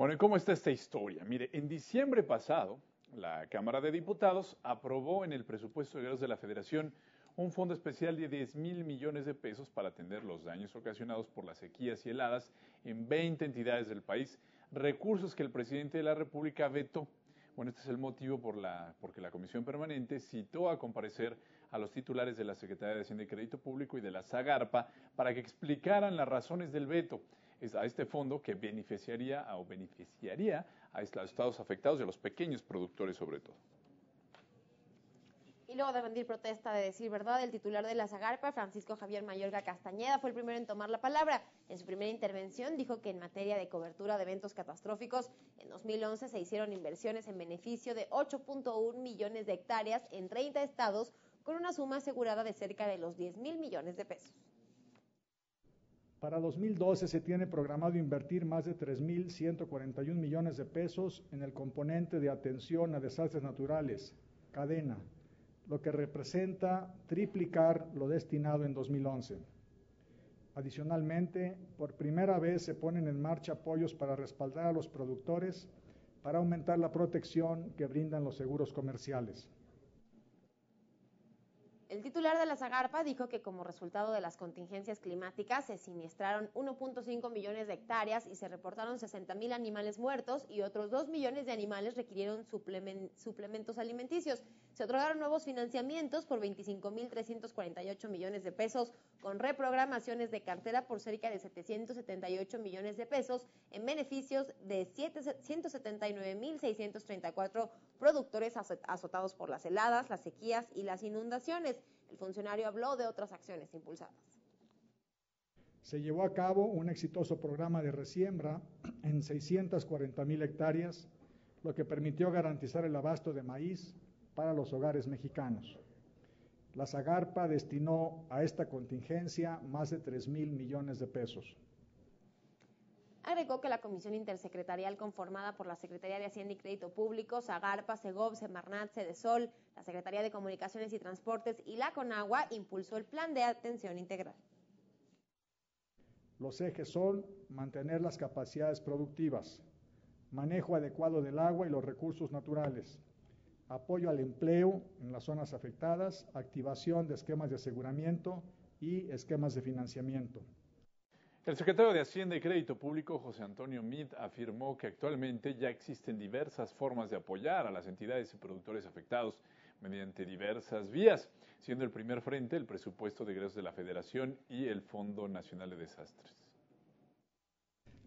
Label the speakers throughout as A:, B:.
A: Bueno, ¿y cómo está esta historia? Mire, en diciembre pasado, la Cámara de Diputados aprobó en el presupuesto de egresos de la Federación un fondo especial de 10,000 millones de pesos para atender los daños ocasionados por las sequías y heladas en 20 entidades del país, recursos que el presidente de la República vetó. Bueno, este es el motivo porque la Comisión Permanente citó a comparecer a los titulares de la Secretaría de Hacienda y Crédito Público y de la SAGARPA para que explicaran las razones del veto a este fondo que beneficiaría a los estados afectados y a los pequeños productores sobre todo.
B: Y luego de rendir protesta de decir verdad, el titular de la SAGARPA, Francisco Javier Mayorga Castañeda, fue el primero en tomar la palabra. En su primera intervención dijo que en materia de cobertura de eventos catastróficos, en 2011 se hicieron inversiones en beneficio de 8.1 millones de hectáreas en 30 estados, con una suma asegurada de cerca de los 10,000 millones de pesos.
C: Para 2012 se tiene programado invertir más de 3,141 millones de pesos en el componente de atención a desastres naturales, cadena, lo que representa triplicar lo destinado en 2011. Adicionalmente, por primera vez se ponen en marcha apoyos para respaldar a los productores para aumentar la protección que brindan los seguros comerciales.
B: El titular de la SAGARPA dijo que como resultado de las contingencias climáticas se siniestraron 1.5 millones de hectáreas y se reportaron 60,000 animales muertos y otros 2 millones de animales requirieron suplementos alimenticios. Se otorgaron nuevos financiamientos por 25,348 millones de pesos con reprogramaciones de cartera por cerca de 778 millones de pesos en beneficios de 179,634 productores azotados por las heladas, las sequías y las inundaciones. El funcionario habló de otras acciones impulsadas.
C: Se llevó a cabo un exitoso programa de resiembra en 640,000 hectáreas, lo que permitió garantizar el abasto de maíz para los hogares mexicanos. La SAGARPA destinó a esta contingencia más de 3,000 millones de pesos.
B: Agregó que la comisión intersecretarial conformada por la Secretaría de Hacienda y Crédito Público, SAGARPA, SEGOV, Semarnat, Sedesol, la Secretaría de Comunicaciones y Transportes y la CONAGUA impulsó el plan de atención integral.
C: Los ejes son mantener las capacidades productivas, manejo adecuado del agua y los recursos naturales, apoyo al empleo en las zonas afectadas, activación de esquemas de aseguramiento y esquemas de financiamiento.
A: El secretario de Hacienda y Crédito Público, José Antonio Meade, afirmó que actualmente ya existen diversas formas de apoyar a las entidades y productores afectados mediante diversas vías, siendo el primer frente el presupuesto de egresos de la Federación y el Fondo Nacional de Desastres.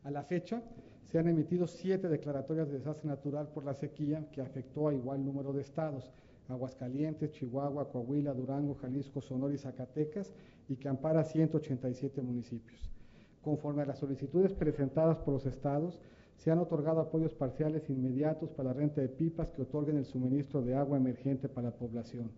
D: A la fecha, se han emitido 7 declaratorias de desastre natural por la sequía que afectó a igual número de estados, Aguascalientes, Chihuahua, Coahuila, Durango, Jalisco, Sonora y Zacatecas, y que ampara 187 municipios. Conforme a las solicitudes presentadas por los estados, se han otorgado apoyos parciales inmediatos para la renta de pipas que otorguen el suministro de agua emergente para la población.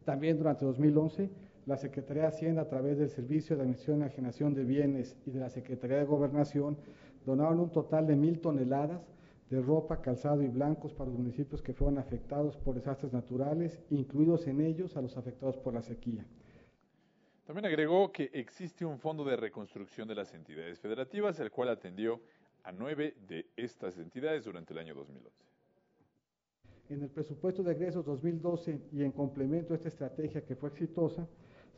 D: También durante 2011, la Secretaría de Hacienda, a través del Servicio de Administración y Enajenación de Bienes y de la Secretaría de Gobernación, donaron un total de 1,000 toneladas de ropa, calzado y blancos para los municipios que fueron afectados por desastres naturales, incluidos en ellos a los afectados por la sequía.
A: También agregó que existe un fondo de reconstrucción de las entidades federativas, el cual atendió a 9 de estas entidades durante el año 2011.
D: En el presupuesto de egresos 2012 y en complemento a esta estrategia que fue exitosa,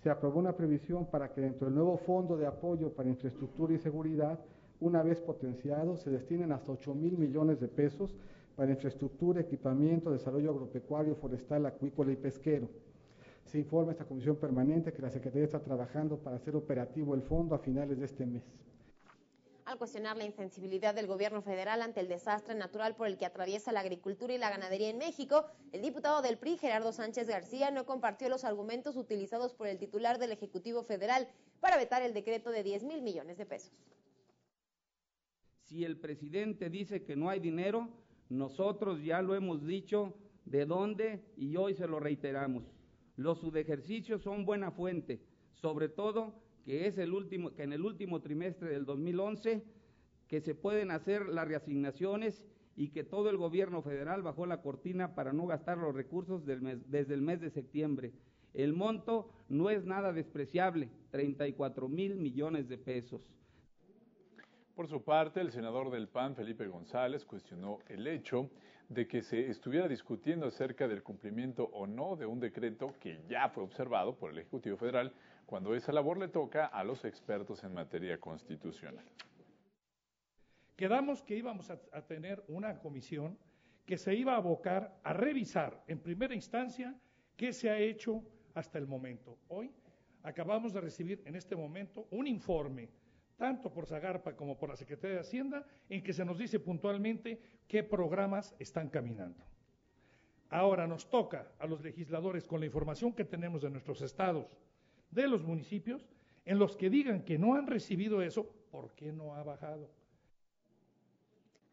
D: se aprobó una previsión para que dentro del nuevo Fondo de Apoyo para Infraestructura y Seguridad, una vez potenciado, se destinen hasta 8,000 millones de pesos para infraestructura, equipamiento, desarrollo agropecuario, forestal, acuícola y pesquero. Se informa a esta comisión permanente que la Secretaría está trabajando para hacer operativo el fondo a finales de este mes.
B: Al cuestionar la insensibilidad del gobierno federal ante el desastre natural por el que atraviesa la agricultura y la ganadería en México, el diputado del PRI, Gerardo Sánchez García, no compartió los argumentos utilizados por el titular del Ejecutivo Federal para vetar el decreto de 10,000 millones de pesos.
E: Si el presidente dice que no hay dinero, nosotros ya lo hemos dicho de dónde y hoy se lo reiteramos. Los subejercicios son buena fuente, sobre todo que en el último trimestre del 2011 que se pueden hacer las reasignaciones y que todo el gobierno federal bajó la cortina para no gastar los recursos desde el mes de septiembre. El monto no es nada despreciable, 34,000 millones de pesos.
A: Por su parte, el senador del PAN, Felipe González, cuestionó el hecho de que se estuviera discutiendo acerca del cumplimiento o no de un decreto que ya fue observado por el Ejecutivo Federal, cuando esa labor le toca a los expertos en materia constitucional.
F: Quedamos que íbamos a tener una comisión que se iba a abocar a revisar en primera instancia qué se ha hecho hasta el momento. Hoy acabamos de recibir en este momento un informe, tanto por Zagarpa como por la Secretaría de Hacienda, en que se nos dice puntualmente qué programas están caminando. Ahora nos toca a los legisladores, con la información que tenemos de nuestros estados, de los municipios, en los que digan que no han recibido eso, ¿por qué no ha bajado?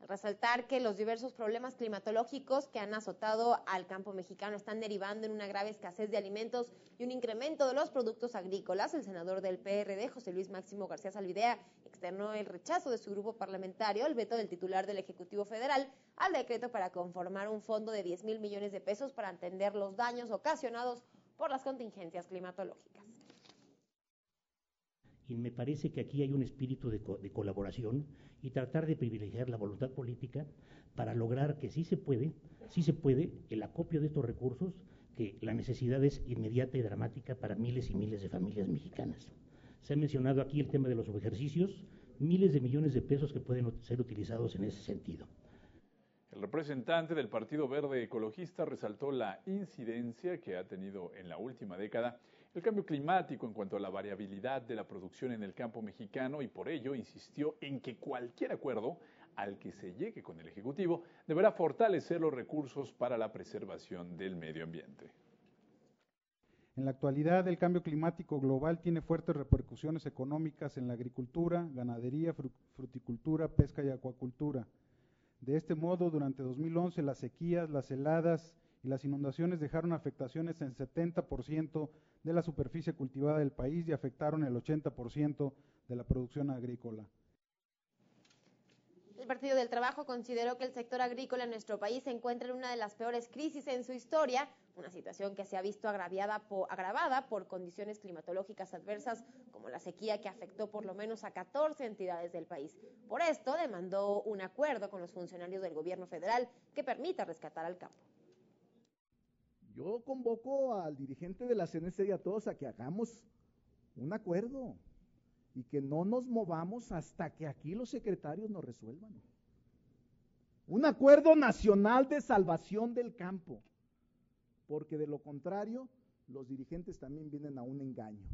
B: Resaltar que los diversos problemas climatológicos que han azotado al campo mexicano están derivando en una grave escasez de alimentos y un incremento de los productos agrícolas. El senador del PRD, José Luis Máximo García Zalvidea, externó el rechazo de su grupo parlamentario al veto del titular del Ejecutivo Federal al decreto para conformar un fondo de 10,000 millones de pesos para atender los daños ocasionados por las contingencias climatológicas.
G: Y me parece que aquí hay un espíritu de colaboración y tratar de privilegiar la voluntad política para lograr que sí se puede el acopio de estos recursos, que la necesidad es inmediata y dramática para miles y miles de familias mexicanas. Se ha mencionado aquí el tema de los subejercicios, miles de millones de pesos que pueden ser utilizados en ese sentido.
A: El representante del Partido Verde Ecologista resaltó la incidencia que ha tenido en la última década el cambio climático en cuanto a la variabilidad de la producción en el campo mexicano y por ello insistió en que cualquier acuerdo al que se llegue con el Ejecutivo deberá fortalecer los recursos para la preservación del medio ambiente.
H: En la actualidad, el cambio climático global tiene fuertes repercusiones económicas en la agricultura, ganadería, fruticultura, pesca y acuacultura. De este modo, durante 2011, las sequías, las heladas y las inundaciones dejaron afectaciones en 70% de la superficie cultivada del país y afectaron el 80% de la producción agrícola.
B: El Partido del Trabajo consideró que el sector agrícola en nuestro país se encuentra en una de las peores crisis en su historia, una situación que se ha visto agravada por condiciones climatológicas adversas como la sequía que afectó por lo menos a 14 entidades del país. Por esto demandó un acuerdo con los funcionarios del gobierno federal que permita rescatar al campo.
I: Yo convoco al dirigente de la CNC y a todos a que hagamos un acuerdo y que no nos movamos hasta que aquí los secretarios nos resuelvan. Un acuerdo nacional de salvación del campo, porque de lo contrario, los dirigentes también vienen a un engaño.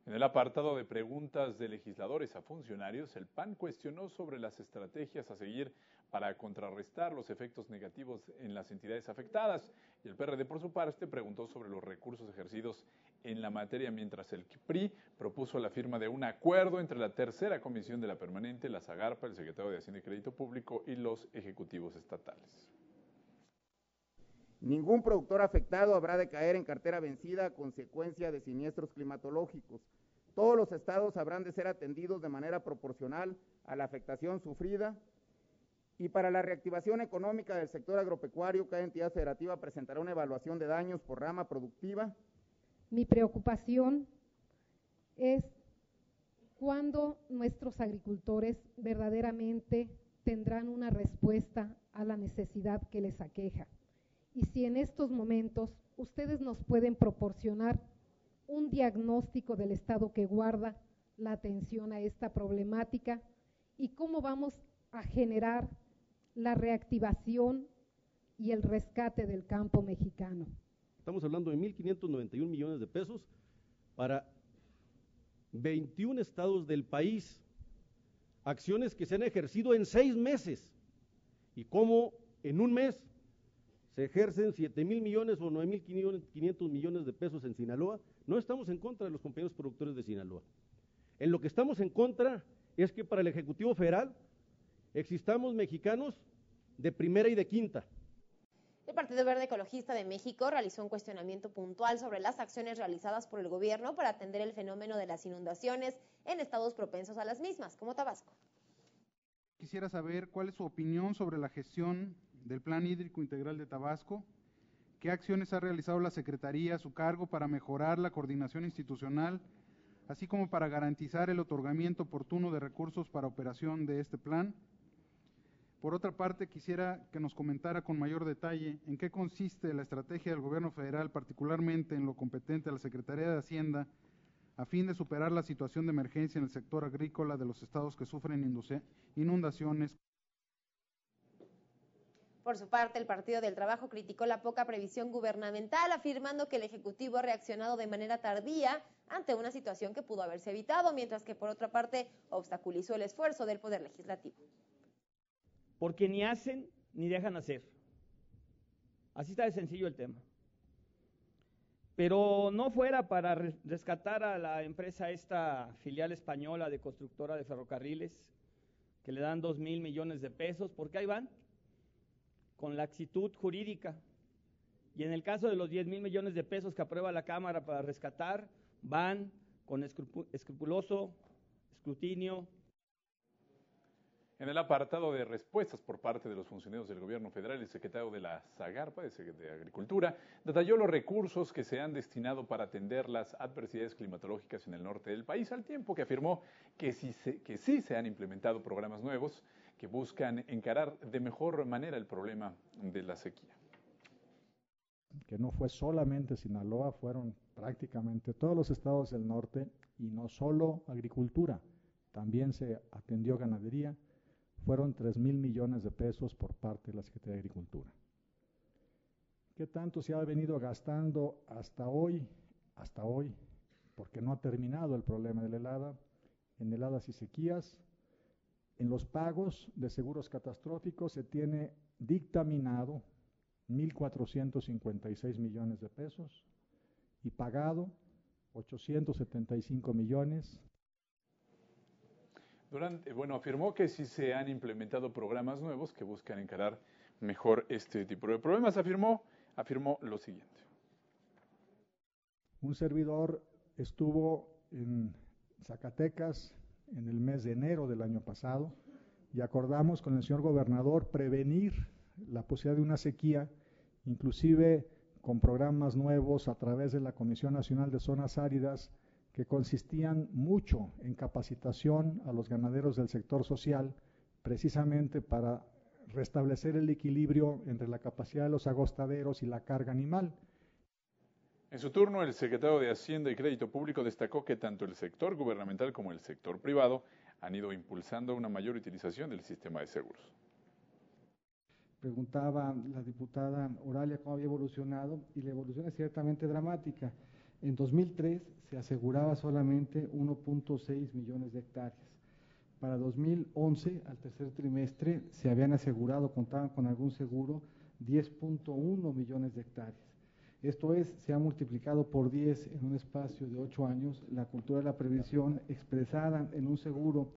A: En el apartado de preguntas de legisladores a funcionarios, el PAN cuestionó sobre las estrategias a seguir para contrarrestar los efectos negativos en las entidades afectadas. Y el PRD, por su parte, preguntó sobre los recursos ejercidos en la materia, mientras el PRI propuso la firma de un acuerdo entre la tercera comisión de la permanente, la Zagarpa, el secretario de Hacienda y Crédito Público y los ejecutivos estatales.
J: Ningún productor afectado habrá de caer en cartera vencida a consecuencia de siniestros climatológicos. Todos los estados habrán de ser atendidos de manera proporcional a la afectación sufrida. Y para la reactivación económica del sector agropecuario, cada entidad federativa presentará una evaluación de daños por rama productiva.
K: Mi preocupación es cuándo nuestros agricultores verdaderamente tendrán una respuesta a la necesidad que les aqueja. Y si en estos momentos ustedes nos pueden proporcionar un diagnóstico del estado que guarda la atención a esta problemática y cómo vamos a generar la reactivación y el rescate del campo mexicano.
L: Estamos hablando de 1.591 millones de pesos para 21 estados del país, acciones que se han ejercido en 6 meses, y cómo en un mes se ejercen 7,000 millones o 9,500 millones de pesos en Sinaloa. No estamos en contra de los compañeros productores de Sinaloa. En lo que estamos en contra es que para el Ejecutivo Federal existamos mexicanos de primera y de quinta.
B: El Partido Verde Ecologista de México realizó un cuestionamiento puntual sobre las acciones realizadas por el gobierno para atender el fenómeno de las inundaciones en estados propensos a las mismas, como Tabasco.
H: Quisiera saber cuál es su opinión sobre la gestión del Plan Hídrico Integral de Tabasco, qué acciones ha realizado la Secretaría a su cargo para mejorar la coordinación institucional así como para garantizar el otorgamiento oportuno de recursos para operación de este plan. Por otra parte, quisiera que nos comentara con mayor detalle en qué consiste la estrategia del Gobierno federal, particularmente en lo competente a la Secretaría de Hacienda, a fin de superar la situación de emergencia en el sector agrícola de los estados que sufren inundaciones.
B: Por su parte, el Partido del Trabajo criticó la poca previsión gubernamental, afirmando que el Ejecutivo ha reaccionado de manera tardía ante una situación que pudo haberse evitado, mientras que, por otra parte, obstaculizó el esfuerzo del Poder Legislativo.
M: Porque ni hacen ni dejan hacer. Así está de sencillo el tema. Pero no fuera para rescatar a la empresa esta filial española de constructora de ferrocarriles, que le dan 2,000 millones de pesos, porque ahí van, con laxitud jurídica. Y en el caso de los 10,000 millones de pesos que aprueba la Cámara para rescatar, van con escrupuloso escrutinio.
A: En el apartado de respuestas por parte de los funcionarios del Gobierno federal, el secretario de la SAGARPA, de Agricultura, detalló los recursos que se han destinado para atender las adversidades climatológicas en el norte del país, al tiempo que afirmó que sí se han implementado programas nuevos que buscan encarar de mejor manera el problema de la sequía.
C: Que no fue solamente Sinaloa, fueron prácticamente todos los estados del norte, y no solo agricultura, también se atendió ganadería. Fueron 3,000 millones de pesos por parte de la Secretaría de Agricultura. ¿Qué tanto se ha venido gastando hasta hoy? Hasta hoy, porque no ha terminado el problema de la helada, en heladas y sequías. En los pagos de seguros catastróficos se tiene dictaminado 1,456 millones de pesos y pagado 875 millones.
A: Afirmó que sí se han implementado programas nuevos que buscan encarar mejor este tipo de problemas. Afirmó lo siguiente.
C: Un servidor estuvo en Zacatecas en el mes de enero del año pasado y acordamos con el señor gobernador prevenir la posibilidad de una sequía, inclusive con programas nuevos a través de la Comisión Nacional de Zonas Áridas, que consistían mucho en capacitación a los ganaderos del sector social, precisamente para restablecer el equilibrio entre la capacidad de los agostaderos y la carga animal.
A: En su turno, el secretario de Hacienda y Crédito Público destacó que tanto el sector gubernamental como el sector privado han ido impulsando una mayor utilización del sistema de seguros.
D: Preguntaba la diputada Oralia cómo había evolucionado, y la evolución es ciertamente dramática. En 2003 se aseguraba solamente 1.6 millones de hectáreas. Para 2011, al tercer trimestre, se habían asegurado, contaban con algún seguro, 10.1 millones de hectáreas. Esto es, se ha multiplicado por 10 en un espacio de 8 años la cultura de la previsión expresada en un seguro